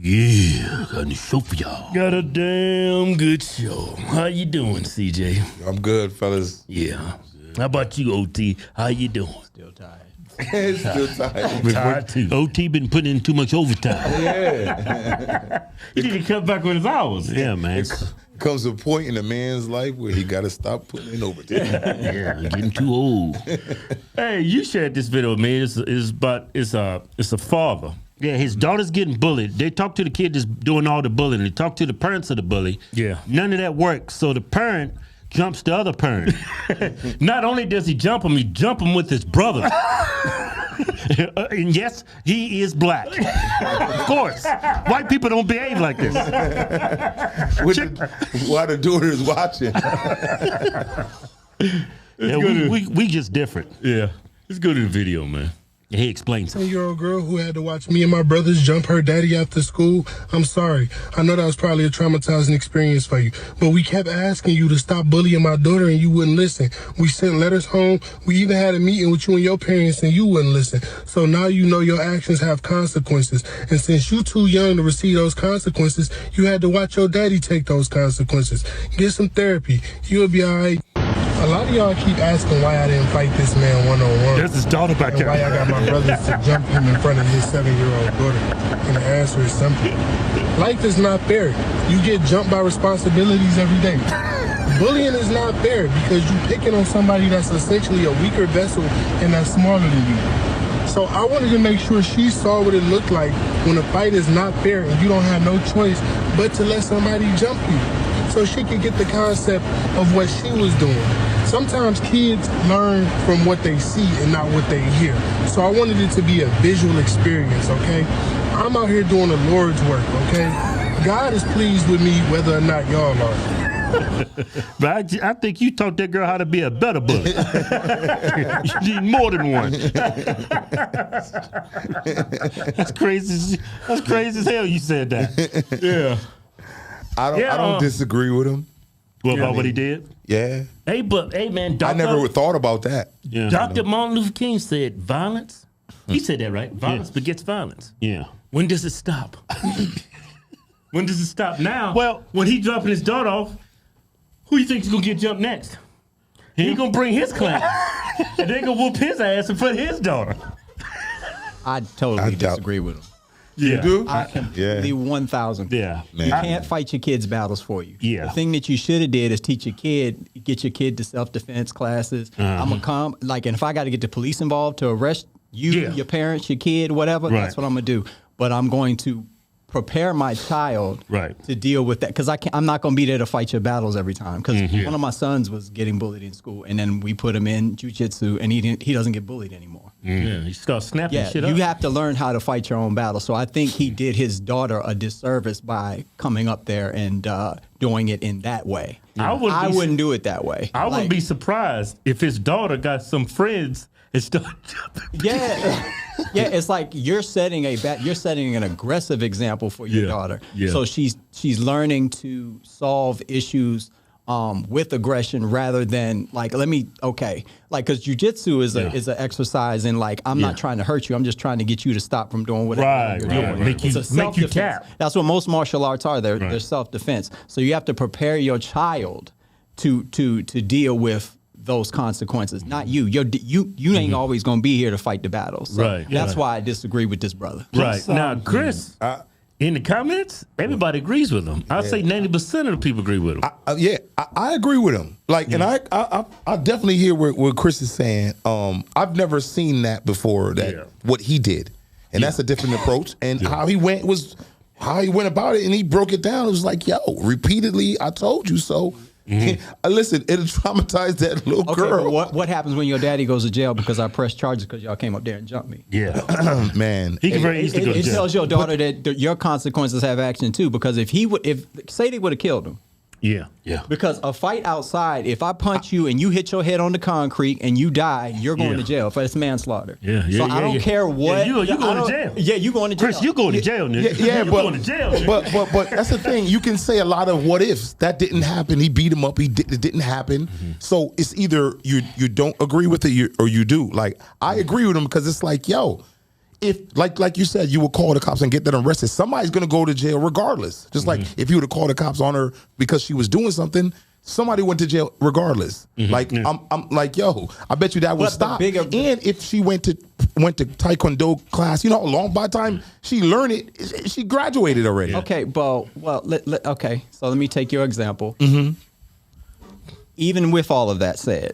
Yeah, got a new show for y'all. Got a damn good show. How you doing, CJ? I'm good, fellas. Yeah. How about you, OT? How you doing? Still tired. Still tired. Tired too. OT been putting in too much overtime. Yeah. He need to cut back on his hours. Yeah, man. Comes a point in a man's life where he got to stop putting in overtime. Yeah, getting too old. Hey, you shared this video with me. It's a father. Yeah, his daughter's getting bullied. They talk to the kid that's doing all the bullying. They talk to the parents of the bully. Yeah. None of that works. So the parent jumps the other parent. Not only does he jump him with his brother. And yes, he is black. Of course. White people don't behave like this. While the daughter is watching. Yeah, we just different. Yeah. Let's go to the video, man. He explains. 10-year-old girl who had to watch me and my brothers jump her daddy after school. I'm sorry. I know that was probably a traumatizing experience for you, but we kept asking you to stop bullying my daughter and you wouldn't listen. We sent letters home. We even had a meeting with you and your parents and you wouldn't listen. So now you know your actions have consequences. And since you too young to receive those consequences, you had to watch your daddy take those consequences. Get some therapy. You'll be all right. A lot of y'all keep asking why I didn't fight this man one-on-one. There's his daughter back there. Why I got my brothers to jump him in front of his 7-year-old daughter. And the answer is simple. Life is not fair. You get jumped by responsibilities every day. Bullying is not fair because you're picking on somebody that's essentially a weaker vessel and that's smaller than you. So I wanted to make sure she saw what it looked like when a fight is not fair and you don't have no choice but to let somebody jump you, so she could get the concept of what she was doing. Sometimes kids learn from what they see and not what they hear. So I wanted it to be a visual experience, okay? I'm out here doing the Lord's work, okay? God is pleased with me whether or not y'all are. But I think you taught that girl how to be a better bully. You need more than one. That's crazy. That's crazy as hell you said that. Yeah. I don't disagree with him. What about what he did? Yeah. Hey, man, I never thought about that. Yeah. Dr. Martin Luther King said violence. He said that, right? Violence begets violence. Yeah. When does it stop? When does it stop? Now, well, when he dropping his daughter off, who you think is going to get jumped next? He going to bring his clan. And they going to whoop his ass in front of his daughter. I totally disagree with him. Yeah. You do? I completely 1,000. Yeah. Man. You can't fight your kids' battles for you. Yeah. The thing that you should have did is teach your kid, get your kid to self-defense classes. I'm going to and if I got to get the police involved to arrest you, your parents, your kid, whatever, that's what I'm going to do. But I'm going to prepare my child to deal with that, because I'm not going to be there to fight your battles every time. Because one of my sons was getting bullied in school, and then we put him in jiu-jitsu, and he doesn't get bullied anymore. Yeah, he starts snapping shit up. You have to learn how to fight your own battle. So I think he did his daughter a disservice by coming up there and doing it in that way. I wouldn't do it that way. I wouldn't be surprised if his daughter got some friends and started jumping. Yeah, it's like you're setting an aggressive example for your daughter. Yeah. So she's learning to solve issues with aggression rather than because jiu-jitsu is an exercise in I'm not trying to hurt you, I'm just trying to get you to stop from doing whatever you're doing. Make you tap. That's what most martial arts are. They're self-defense. So you have to prepare your child to deal with those consequences, not you. You ain't always going to be here to fight the battles. So that's why I disagree with this brother. Right. Now, Chris, in the comments, everybody agrees with him. I'd say 90% of the people agree with him. I agree with him. And I definitely hear what Chris is saying. I've never seen that before, what he did. And that's a different approach. And how he went about it, and he broke it down. It was like, yo, repeatedly, I told you so. Listen, it'll traumatize that little girl. What happens when your daddy goes to jail because I pressed charges because y'all came up there and jumped me? Yeah, man, he can very easily go to jail. It tells your daughter that your consequences have action too. Because if say they would have killed him. Yeah. Because a fight outside, if I punch you and you hit your head on the concrete and you die, you're going to jail for it's manslaughter. So I don't care what. You going to jail. Yeah, you going to jail. Chris, you going to jail, nigga. Yeah, you going to jail. Nigga. But that's the thing. You can say a lot of what ifs. That didn't happen. He beat him up. It didn't happen. So it's either you don't agree with it or you do. I agree with him because it's like, yo, if like you said, you would call the cops and get them arrested, somebody's gonna go to jail regardless. Just like if you would have called the cops on her because she was doing something, somebody went to jail regardless. Like I'm like, yo, I bet you that would stop. And if she went to Taekwondo class, you know how long by the time she learned it, she graduated already. Okay, well, okay. So let me take your example. Even with all of that said,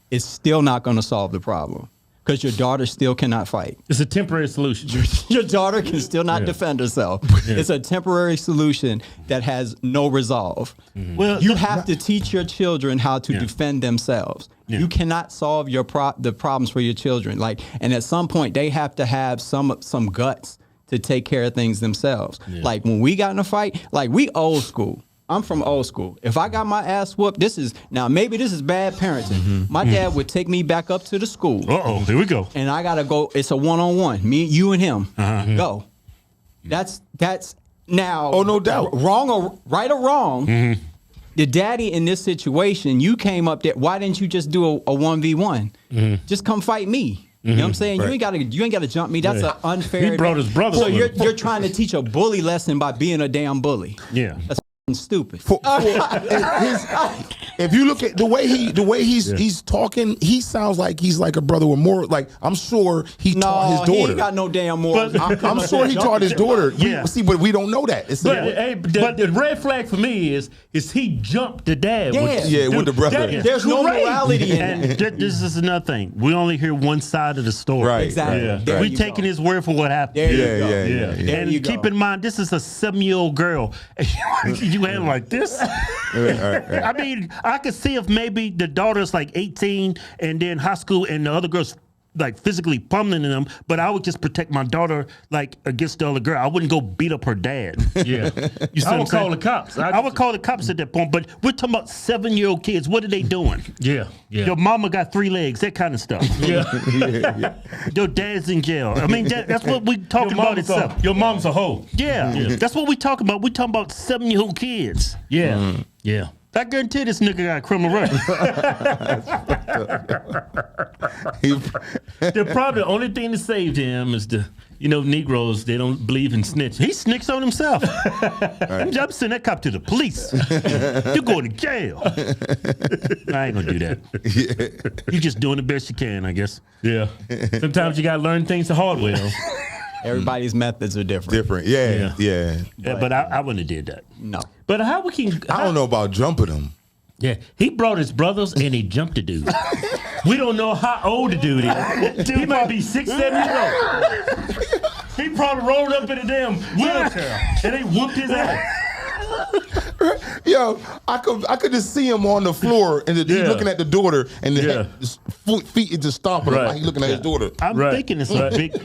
it's still not going to solve the problem because your daughter still cannot fight. It's a temporary solution. Your daughter can still not defend herself. It's a temporary solution that has no resolve. Well, you have to teach your children how to defend themselves. You cannot solve the problems for your children. And at some point, they have to have some guts to take care of things themselves. Like when we got in a fight, like we old school. I'm from old school. If I got my ass whooped, maybe this is bad parenting. My dad would take me back up to the school. Here we go. And I gotta go. It's a one-on-one. Me, you, and him. Go. That's now. Oh, no doubt. Wrong or right or wrong. The daddy in this situation, you came up there. Why didn't you just do a 1v1? Just come fight me. You know what I'm saying? Right. You ain't gotta jump me. That's an unfair. He brought his brother. So you're trying to teach a bully lesson by being a damn bully. Yeah. That's stupid. If you look at the way he's talking, he sounds like he's like a brother with more. Like I'm sure he taught his daughter. He ain't got no damn morals. I'm sure he taught his daughter. Yeah. But we don't know that. But the red flag for me is he jumped the dad. With the brother. There's no morality in it. And this is another thing. We only hear one side of the story. Right. Exactly. Right. We taking his word for what happened. There you go. Yeah. And keep in mind, this is a 7-year-old girl. You ain't like this. Right. I mean, I could see if maybe the daughter's like 18 and then high school and the other girl's like physically pummeling them, but I would just protect my daughter like against the other girl. I wouldn't go beat up her dad. Yeah. You see I what I'm would saying? call the cops. I would call the cops at that point, but we're talking about 7-year-old kids. What are they doing? Yeah. Your mama got 3 legs, that kind of stuff. Yeah. Your dad's in jail. I mean, that's what we talking about itself. Your mom's a hoe. Yeah, that's what we talking about. We talking about 7-year-old kids. Yeah. Yeah. I guarantee this nigga got a criminal record. The only thing that saved him is Negroes, they don't believe in snitching. He snitched on himself. I'm sending that cop to the police. You're going to jail. I ain't gonna do that. You just doing the best you can, I guess. Yeah. Sometimes you gotta learn things the hard way. Everybody's methods are different. Yeah. But I wouldn't have did that. No. But how we can? I don't know about jumping him. Yeah, he brought his brothers and he jumped the dude. We don't know how old the dude is. He might be 6, 7 years old. He probably rolled up in a damn wheelchair and they whooped his ass. Yo, I could just see him on the floor and he's looking at the daughter and the feet is just stomping him like he's looking at his daughter. I'm thinking it's a big.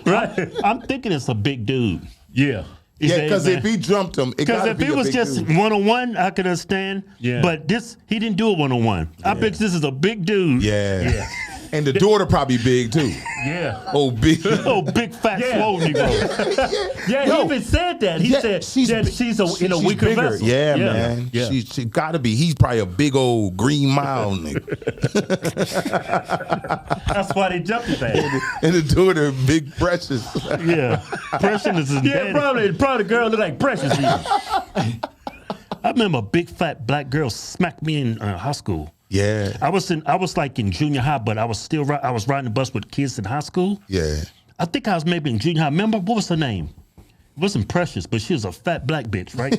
I'm thinking it's a big dude. Yeah. Because if he jumped him, because if it was just 1-on-1, I could understand. Yeah. But he didn't do it 1-on-1. I bet this is a big dude. Yeah. And the daughter probably big too. Yeah. Oh, big. Big fat swole Negro. Yeah, he even said that. He said she's in a weaker bigger. vessel. Yeah, man. Yeah. She gotta be. He's probably a big old Green Mile nigga. That's why they jumped his ass. And the daughter, Big Precious. Yeah. Precious is his daddy. Probably the girl looked like Precious. I remember a big fat black girl smacked me in high school. Yeah. I was like in junior high, but I was riding the bus with kids in high school. Yeah. I think I was maybe in junior high. Remember, what was her name? It wasn't Precious, but she was a fat black bitch, right?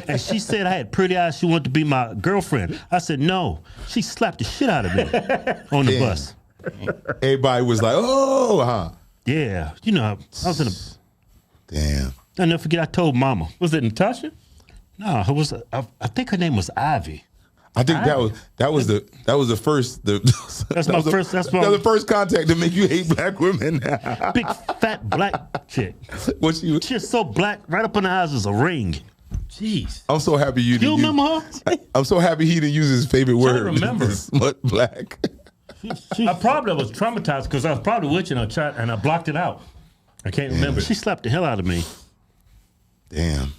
And she said I had pretty eyes. She wanted to be my girlfriend. I said no. She slapped the shit out of me on the bus. Everybody was like, oh, huh? Yeah. I was in a... Damn. I'll never forget, I told Mama. Was it Natasha? No, it was. I think her name was Ivy. I think that was the first. That's my first. That's that was the first contact to make you hate black women. Big fat black chick. What she? She's so black, right up in the eyes is a ring. Jeez. I'm so happy you. You remember her? I'm so happy he didn't use his favorite word. I remember. Smut black. I probably was traumatized because I was probably watching her chat and I blocked it out. I can't remember. She slapped the hell out of me. Damn.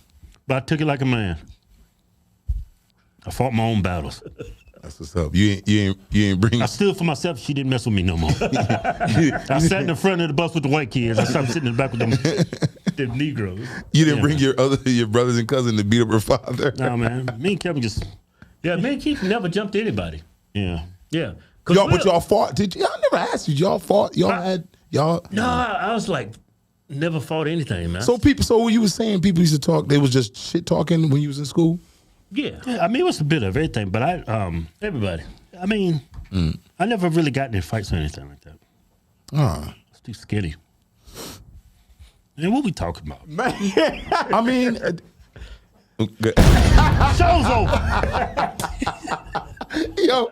But I took it like a man. I fought my own battles. That's what's up. You ain't bring. I stood for myself. She didn't mess with me no more. I sat in the front of the bus with the white kids. I stopped sitting in the back with them Negroes. You didn't bring your brothers and cousins to beat up her father. No, man. Me and Kevin just. Yeah, me and Keith never jumped anybody. Yeah. But y'all fought. Did you? I never asked you. Y'all fought. Y'all had. No, I was like, never fought anything, man. So you were saying people used to talk. They was just shit talking when you was in school. Yeah, I mean it was a bit of everything, but everybody. I mean, I never really got in fights or anything like that. It's too skinny. And what we talking about? I mean, show's over. Yo.